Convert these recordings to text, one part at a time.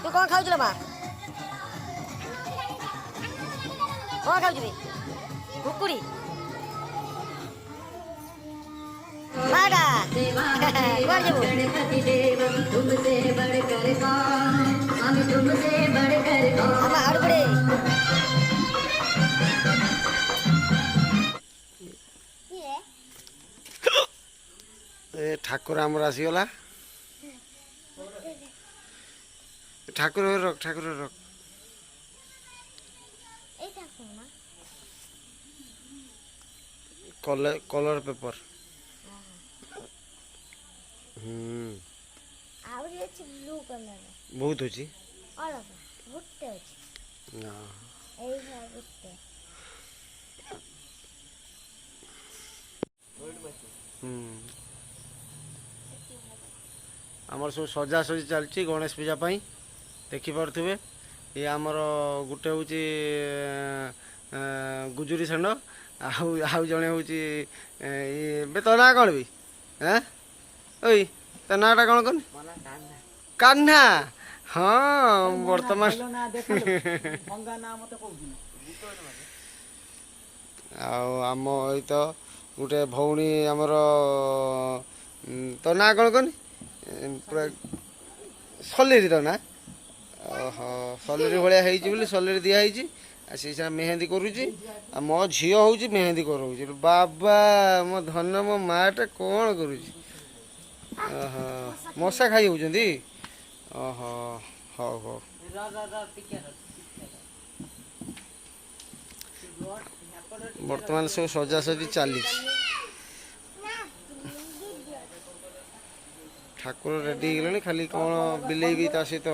तू कौन खाऊ मा कौन खाऊ कुकुड़ी माडा गणपति देवम तुमसे बढ़कर कौन हम तुमसे बढ़कर कौन हम आड़बड़े ए ठाकुर आमर आसीगला ठाकुर रख कलर पेपर ब्लू कलर बहुत अच्छी आमर सब सजासजी चलती गणेश पूजा देखिपे ये आमर गोटे हूँ गुजुरी षेंड आउ जड़े हूँ तो ना कौन भी हाँ ओई तो नाटा कौन कौन कान्हा हाँ बर्तमान आम ये तो गोटे भौणी आमर तो ना कौन कौन पूरा सलेरी तो ना ओहो सलेरी भाया होली सलेरी दिखाई से मेहंदी करुच्ची मो झील हूँ मेहंदी कराऊँ बाबा मो धन मो माटा कौन करुच्ची ओहो मशा खाई होती ओहो हौ हौ बर्तमान सब सजासजी चली ठाकुर रेडी गले खाली कौन बिले भी सहित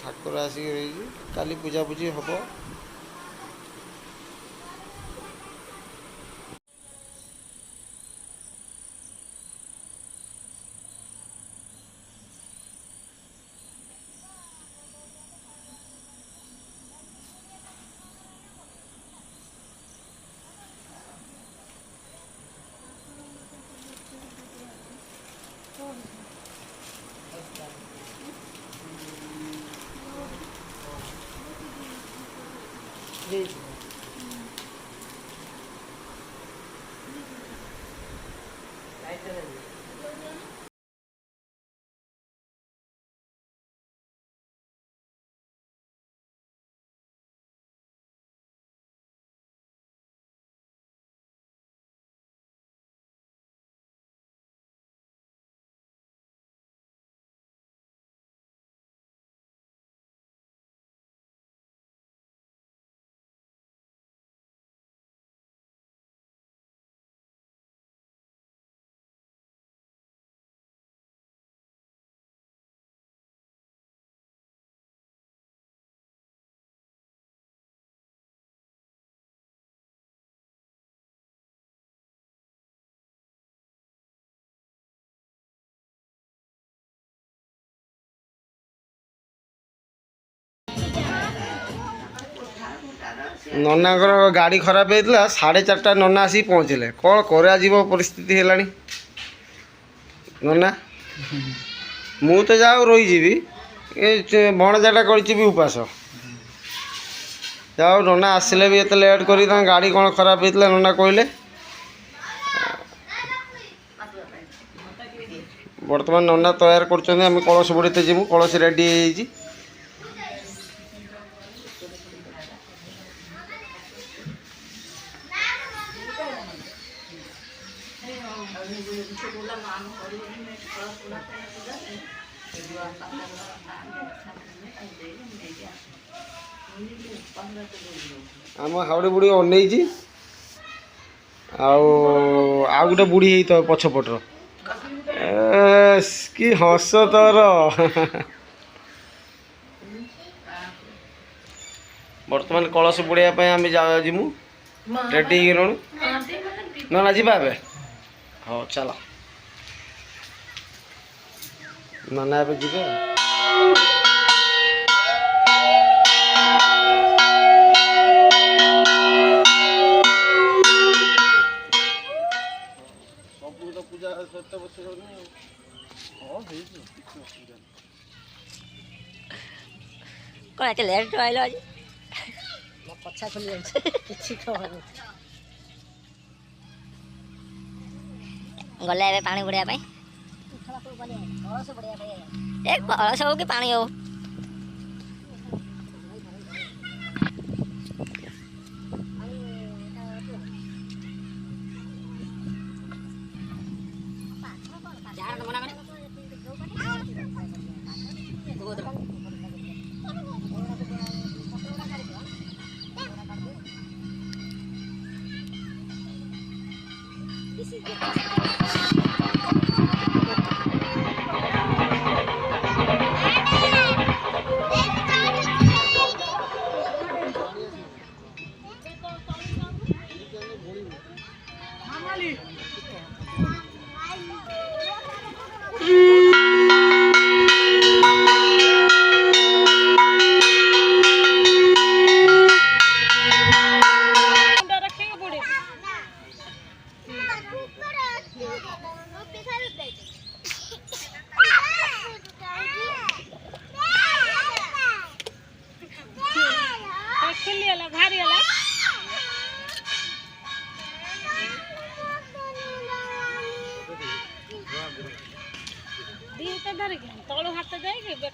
ठाकुर आसिक रही काली पूजा पूजी हम नना गाड़ी खराब होता 4:30 नना आसी पहुँचले कौन करा परिस्थिति है नना मु तो जाओ रही भणजाटा कर उपास जाओ नना आसिले भी एत लेट कर गाड़ी कौन खराब होता नना कहले बर्तमान नना तैयार कर कलश बुड़ते जीवु कलश रेडी हो आम हावड़ी बुढ़ी अनई आ गोटे बुढ़ी तो पछपटर कि हस तोर बर्तमान कलश बुड़ाई आम जीमु रेडी हो ना जी हाँ चल नाना जी पूजा କ'ଣ ଏତେ ଲେଟ୍ ଆଇଲ ଆଜି ମୋ ପଛା ଖୋଲି ଯାଉଛି କିଛି ଖବର ଗଲେ ଏବେ ପାଣି ବୁଡ଼ିବା ପାଇଁ ଏ କଳସ ହଉ କି ପାଣି ହଉ ତଳୁ ହାତ ଦେଇକି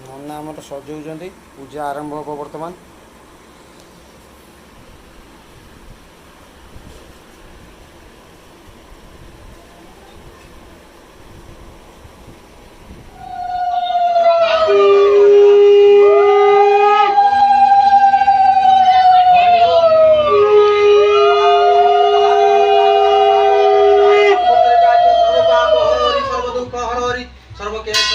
ନନା ଆମର ସଜଉଛନ୍ତି ପୂଜା ଆରମ୍ଭ ହେବ ବର୍ତ୍ତମାନ। सर्वके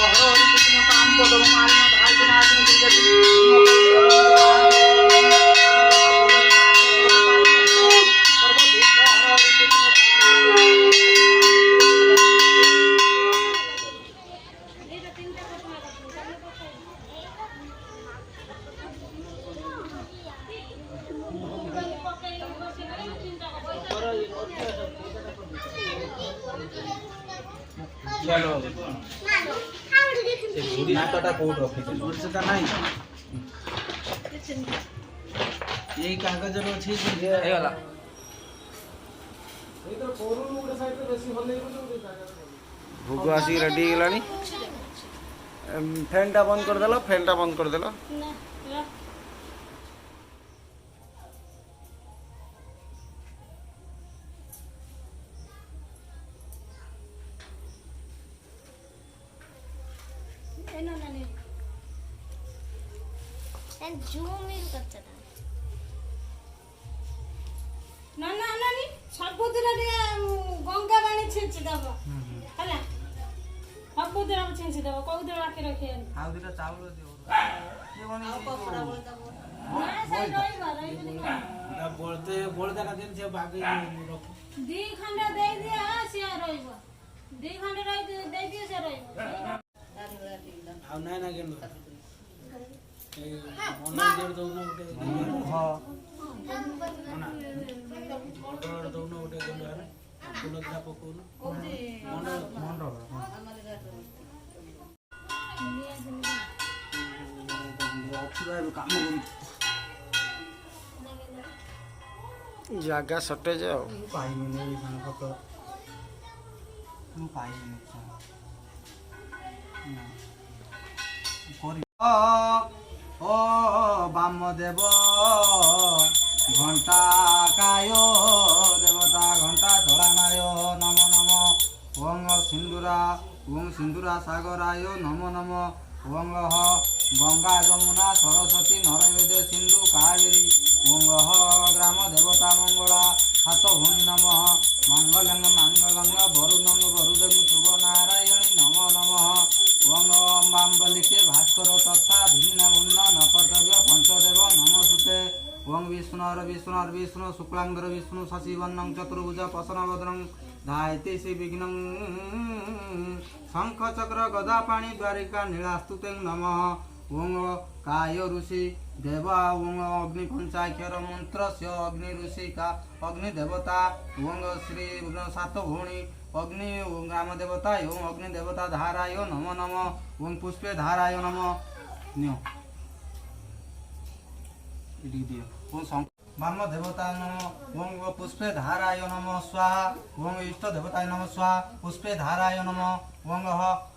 ନାଟଟା କୋଉଠି ରଖିଥିଲୁ ସେଟା ନାହିଁ ଏଇ କାଗଜରେ ଅଛି ହେଇଗଲା ଭୋଗ ଆସିକି ରେଡ଼ି ହେଇଗଲାଣି ଫ୍ୟାନ୍ଟା ବନ୍ଦ କରିଦେଲ ଫ୍ୟାନ୍ଟା ବନ୍ଦ କରିଦେଲ ସବୁଦିନ ଟିକେ ଗଙ୍ଗା ପାଣି ଛିଞ୍ଚି ଦବ ହେଲା ସବୁଦିନ ଛିଞ୍ଚି ଦବ କୋଉଦିନ ବାକି ରଖିବନି ଆଉ ଦିଟା ଚାଉଳ ଦିଅ ବଳଦାଟା ଦିନ ସେ ବାଗେଇ ରଖ 2 ଖଣ୍ଡ ଦେଇଦିଅ ସିଏ ରହିବ 2 ଖଣ୍ଡ ଦେଇଦିଅ ସେ ରହିବ ଆଉ ନାଇଁ ନା କେନ ମଣ୍ଡଳ ଦଉନ ଗୋଟେ ହଁ ମଣ୍ଡଳ ଦଉନ ଗୋଟେ ଗଣ୍ଡ ଫୁଲ ଦିଟା ପକଉନ ମଣ୍ଡଳ ଜାଗା ସର୍ଟେଜ ଆଉ ପାଇମିନି ଫଟୋ ମୁଁ ପାଇମିନି ও বামদেব ঘণ্টা কায় দেবতা ঘণ্টা চড়ানায় নম নম ওং সিন্দুরা সাগরায় নম নম ওং গঙ্গা যমুনা সরস্বতী নরবেদে সিন্ধু কাবেরী ওং গ্রাম দেবতা মঙ্গলা হাত ভূমি নম মঙ্গলং মঙ্গলং বরুণং বরুদেব শুভ নারায়ণী নম নম ওং বাম্বলিকে ভাস্কর তথা ভিন্ন ভিন্ন নকর্তব্য পঞ্চদেব নমস্তুতে ওং বিষ্ণু শুক্লাঙ্গর বিষ্ণু শশিবর্ণং চতুর্ভুজ প্রসন্নবদনং ধায়তে শ্রী বিঘ্ন শঙ্খ চক্র গদা পাণি দ্বারিকা নীলাস্তুতে নমঃ ওং কায় ঋষি দেবা ওং অগ্নি পঞ্চাক্ষর মন্ত্রস্য অগ্নি ঋষি অগ্নি দেবতা ওং শ্রী সাত ভৌণী অগ্নি গ্রাম দেবতা ওং অগ্নি দেবতা ধারায় নম নম ওং পুষ্পে ধারায় নম নিও এদিকে দিও ওং বাম দেবতা নম ওং পুষ্পে ধারায় নম স্বাহা ওং ইষ্ট দেবতায় নম স্বাহা পুষ্পে ধারায় নম ওং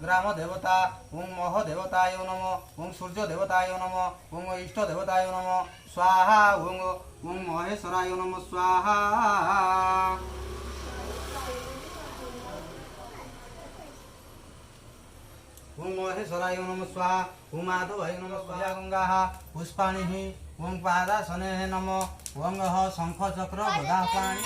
গ্রাম দেবতা ওং মহ দেবতায় নম ওং সূর্য দেবতায় নম ওং ইষ্ট দেবতায় নম স্বাহা ওং মহেশ্বরায় নম স্বাহা ওং মহেশ্বরায় নম স্বাহা ওং মাধবায় নম স্বাহা গঙ্গা পুষ্পাণি ওং পাদাসনে নম ওং শঙ্খ চক্র গদা পাণি